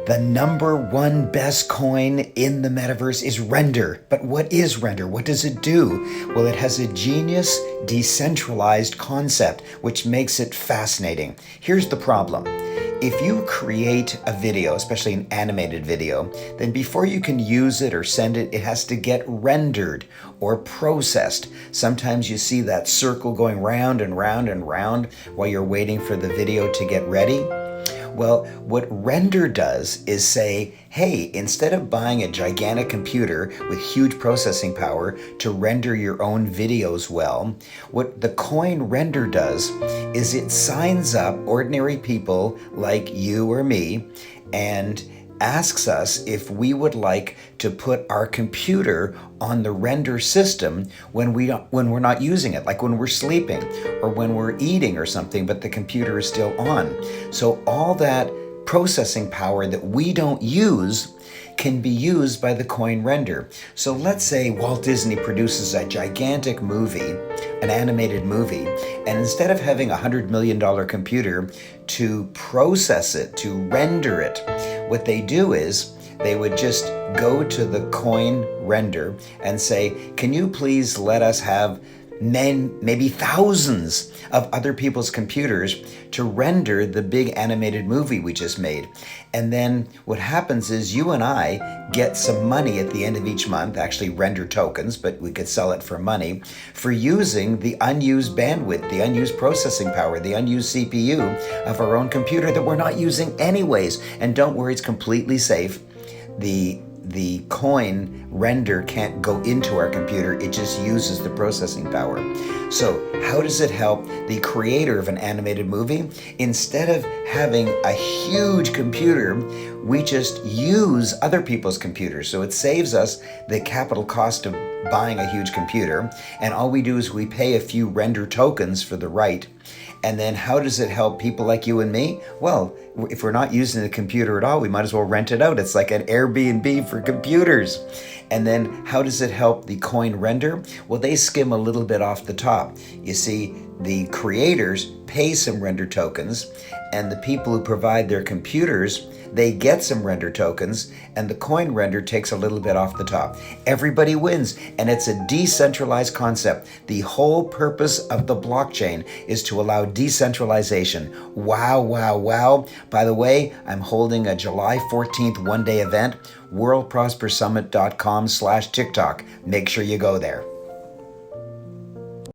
The number one best coin in the metaverse is Render. But what is Render? What does it do? Well, it has a genius, decentralized concept, which makes it fascinating. Here's the problem. If you create a video, especially an animated video, then before you can use it or send it, it has to get rendered or processed. Sometimes you see that circle going round and round and round while you're waiting for the video to get ready. Well, what Render does is say, hey, instead of buying a gigantic computer with huge processing power to render your own videos well, what the coin Render does is it signs up ordinary people like you or me and asks us if we would like to put our computer on the Render system when we're not using it, like when we're sleeping or when we're eating or something, but the computer is still on. So all that processing power that we don't use can be used by the coin Render. So let's say Walt Disney produces a gigantic movie, an animated movie, and instead of having a $100 million computer to process it, to render it, what they do is they would just go to the coin Render and say, can you please let us have maybe thousands of other people's computers to render the big animated movie we just made. And then what happens is you and I get some money at the end of each month, actually Render tokens, but we could sell it for money, for using the unused bandwidth, the unused processing power, the unused CPU of our own computer that we're not using anyways. And don't worry, it's completely safe. The coin Render can't go into our computer, it just uses the processing power. So how does it help the creator of an animated movie? Instead of having a huge computer, we just use other people's computers. So it saves us the capital cost of buying a huge computer, and all we do is we pay a few Render tokens for the right. And then how does it help people like you and me? Well, if we're not using the computer at all, we might as well rent it out. It's like an Airbnb for computers. And then how does it help the coin Render? Well, they skim a little bit off the top. You see, the creators pay some Render tokens, and the people who provide their computers, they get some Render tokens, and the coin Render takes a little bit off the top. Everybody wins, and it's a decentralized concept. The whole purpose of the blockchain is to allow decentralization. Wow, wow, wow. By the way, I'm holding a July 14th one-day event, worldprospersummit.com/TikTok. Make sure you go there.